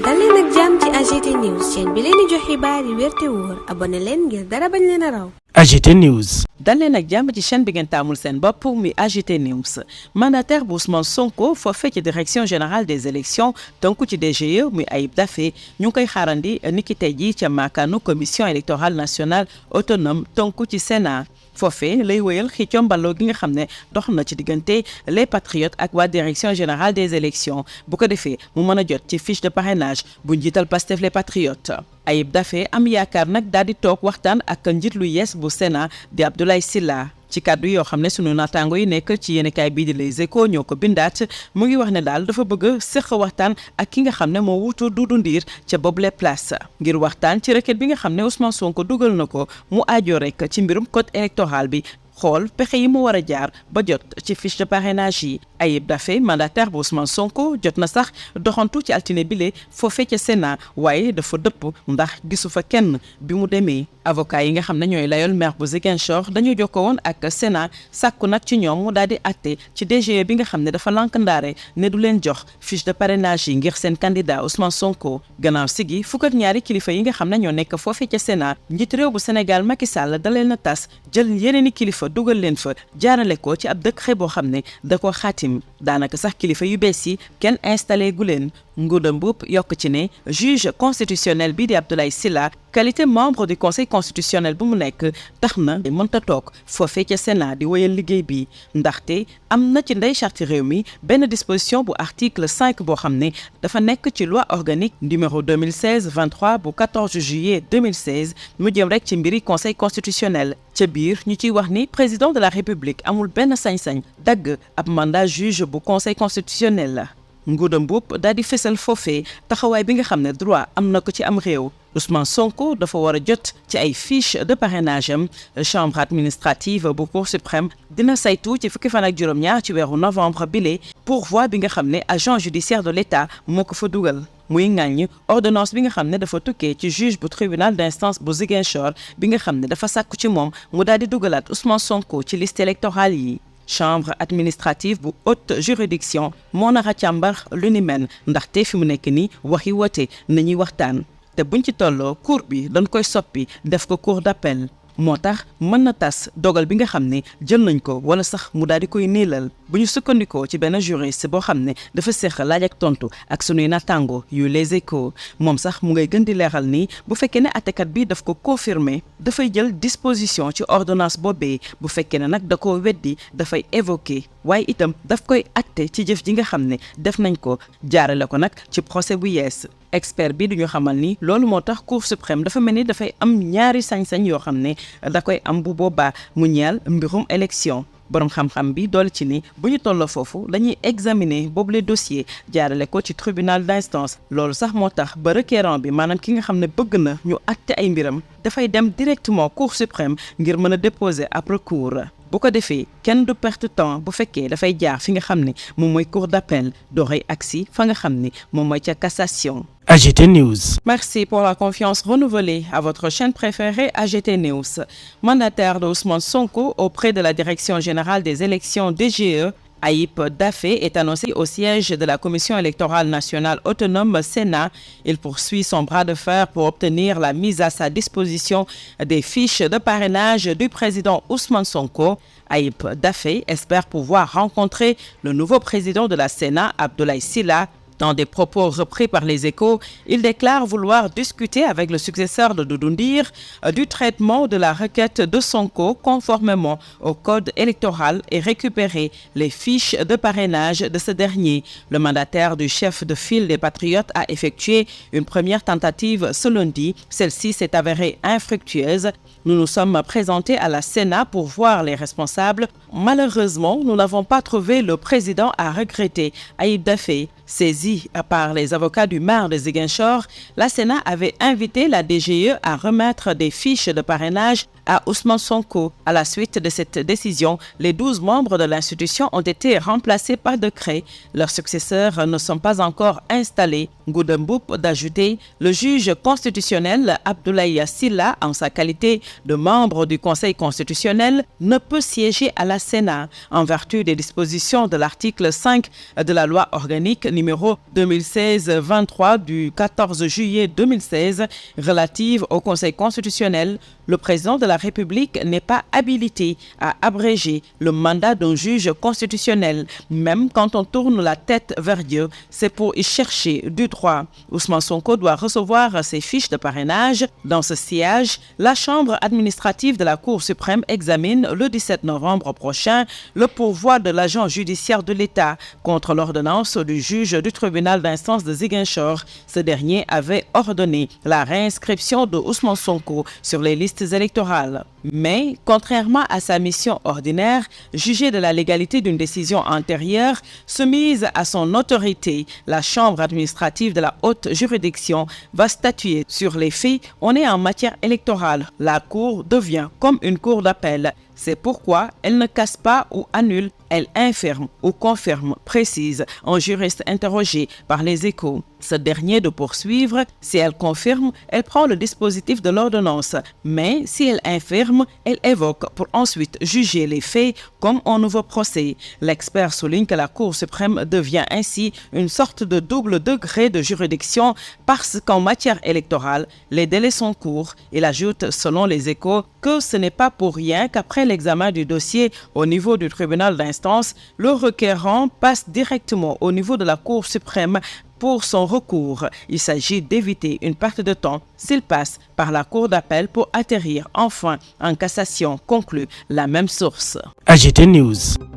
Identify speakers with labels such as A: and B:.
A: dal leen ak jàmm ci AGT News chaîne bi leen di jox xibaar yi wér te wóor abonné leen ngir dara bañ leen a raw.
B: AGT News.
C: dal leen ak jàmm ci chaîne bi ngeen taamul seen bopp mi AGT News mandataire bu Ousmane Sonko foofee ci direction générale des élections tënku ci DGE muy Ayib Daffé ñu ngi koy xaarandi niki tey jii ca maakaanu commission électorale nationale autonome tënku ci Sénat. foofee lay wéyal xicco mbaloo gi nga xam ne dox na ci diggante les patriotes ak waa direction générale des élections bu ko defee mu mën a jot ci fiche de parrainage bu njiital Pastef les patriotes. Ayib Daffé am yaakaar nag daal di toog waxtaan ak njiit lu yees bu Sénat di Abdoulaye Sylla ci kàddu yoo xam ne sunu naataango yi nekk ci yéenekaay bii di Les Échos ñoo ko bindaat mu ngi wax ne daal dafa bëgg séq waxtaan ak ki nga xam ne moo wutu Doudou Ndir ca boobule place ngir waxtaan ci requête bi nga xam ne Ousmane Sonko dugal na ko mu aajo rek ci mbirum code électoral bi xool pexe yi mu war a jaar ba jot ci fiche de parrainage yi. Ayib Daffé mandataire bu Ousmane Sonko jot na sax doxantu ci altine bile foofee ca Sénat waaye dafa dëpp ndax gisu fa kenn bi mu demee avocat yi nga xam ne ñooy layol maire bu Ziguinchor dañoo jokkoo woon ak Sénat sàkku nag ci ñoom mu daal di àtte ci DGE bi nga xam ne dafa lank ndaare ne du leen jox fiche de parrainage yi ngir seen candidat Ousmane Sonko gannaaw sigi fukk ak ñaari kilifa yi nga xam ne ñoo nekk foofee ca Sénat njiit réew bu Sénégal Macky Sall da leen a tas jël yeneen i kilifa dugal leen fa jaarale ko ci ab décret boo xam ne da ko xaatim daanaka sax kilifa yu bees yi kenn installé gu leen Ngouda Mboup yokk ci ne juge constitutionnel bi di Abdoulaye Sylla qualité membre du conseil constitutionnel bu mu nekk tax na mënta toog foofee ca Sénat di wéyal liggéey bi ndaxte am na ci ndey charte réew mi benn disposition bu article 5 boo xam ne dafa nekk ci loi organique numéro 2016-23 bu 14 juillet 2016 mu jëm rek ci mbiri conseil constitutionnel ca biir ñu ciy wax ni président de la république amul benn sañ-sañ dagg ab mandat juge bu conseil constitutionnel la. Ngouda Mboup daal di fësal foofee taxawaay bi nga xam ne droit am na ko ci am réew Ousmane Sonko dafa war a jot ci ay fiche de parrainage am chambre administrative bu Cour suprême dina saytu ci fukki fan ak juróom-ñaar ci weeru novembre bile pourvoi bi nga xam ne agent judiciaire de l'État moo ko fa dugal muy ŋàññ ordonnance bi nga xam ne dafa tukkee ci juge bu tribunal d'instance bu Ziguinchor bi nga xam ne dafa sàkku ci moom mu daal di dugalaat Ousmane Sonko ci liste électorale yi. chambre administrative bu haute juridiction moo nar a càmbar lu ni mel ndaxte fi mu nekk nii waxi wote nañuy waxtaan te buñ ci tolloo cour bi dañ koy soppi def ko cour d'appel moo tax mën na tas dogal bi nga xam ne jël nañ ko wala sax mu daal di koy niilal bu ñu sukkandikoo ci benn juriste boo xam ne dafa seq laaj ak tontu ak sunuy nattaango yu Les Échos moom sax mu ngay gën di leeral ni bu fekkee ne attekat bi daf ko confirmer dafay jël disposition ci ordonnance boobee bu fekkee ne nag da koo weddi dafay évoquer waaye itam daf koy atte ci jëf ji nga xam ne def nañ ko jaarale ko nag ci procès bu yees expert bi duñu xamal ni loolu moo tax Cour suprême dafa mel ni dafay am ñaari sañ-sañ yoo xam ne da koy am bu boobaa mu ñeel mbirum élection borom xam-xam bi dool ci ni bu ñu tolloo foofu dañuy examiner boobule dossier jaarale ko ci tribunal d'instance loolu sax moo tax ba requérant bi maanaam ki nga xam ne bëgg na ñu àtte ay mbiram dafay dem directement Cour suprême ngir mën a déposer ab recours bu ko defee kenn du perte temps bu fekkee dafay jaar fi nga xam ne moom mooy cour d'appel dooray agsi fa nga xam ne moom mooy ca cassation.
B: AGT News.
C: Merci pour la confiance renouvelée à votre chaîne préférée AGT News. Mandataire de Ousmane Sonko auprès de la Direction générale des élections DGE, Ayib Daffé est annoncé au siège de la Commission électorale nationale autonome Sénat. Il poursuit son bras de fer pour obtenir la mise à sa disposition des fiches de parrainage du président Ousmane Sonko. Ayib Daffé espère pouvoir rencontrer le nouveau président de la Sénat, Abdoulaye Sylla. Dans des propos repris par Les Échos, il déclare vouloir discuter avec le successeur de Doudou Ndir du traitement de la requête de Sonko conformément au code électoral et récupérer les fiches de parrainage de ce dernier. Le mandataire du chef de file des Patriotes a effectué une première tentative ce lundi. Celle-ci s'est avérée infructueuse. Nous nous sommes présentés à la Sénat pour voir les responsables. Malheureusement, nous n'avons pas trouvé le président, a regretté Ayib Daffé. Saisi par les avocats du maire de Ziguinchor, la Sénat avait invité la DGE à remettre des fiches de parrainage à Ousmane Sonko. À la suite de cette décision, les 12 membres de l'institution ont été remplacés par décret. Leurs successeurs ne sont pas encore installés. Ngouda Mboup d'ajouter, le juge constitutionnel Abdoulaye Sylla, en sa qualité de membre du Conseil constitutionnel, ne peut siéger à la Sénat en vertu des dispositions de l'article 5 de la loi organique numéro 2016-23 du 14 juillet 2016 relative au Conseil constitutionnel. Le président de la République n'est pas habilité à abréger le mandat d'un juge constitutionnel. Même quand on tourne la tête vers Dieu, c'est pour y chercher du droit. Ousmane Sonko doit recevoir ses fiches de parrainage. Dans ce siège, la Chambre administrative de la Cour suprême examine le 17 novembre prochain le pourvoi de l'agent judiciaire de l'État contre l'ordonnance du juge du tribunal d'instance de Ziguinchor. Ce dernier avait ordonné la réinscription de Ousmane Sonko sur les listes électorales. Mais, contrairement à sa mission ordinaire, juger de la légalité d'une décision antérieure, soumise à son autorité, la Chambre administrative de la haute juridiction va statuer sur les faits. On est en matière électorale. La Cour devient comme une cour d'appel. C'est pourquoi elle ne casse pas ou annule, elle infirme ou confirme, précise un juriste interrogé par Les Échos. Ce dernier de poursuivre, si elle confirme, elle prend le dispositif de l'ordonnance, mais si elle infirme, elle évoque pour ensuite juger les faits comme un nouveau procès. L'expert souligne que la Cour suprême devient ainsi une sorte de double degré de juridiction parce qu'en matière électorale, les délais sont courts. Il ajoute, selon Les Échos, que ce n'est pas pour rien qu'après l'examen du dossier au niveau du tribunal d'instance, le requérant passe directement au niveau de la Cour suprême pour son recours. Il s'agit d'éviter une perte de temps s'il passe par la Cour d'appel pour atterrir enfin en cassation, conclut la même source.
B: AGT News.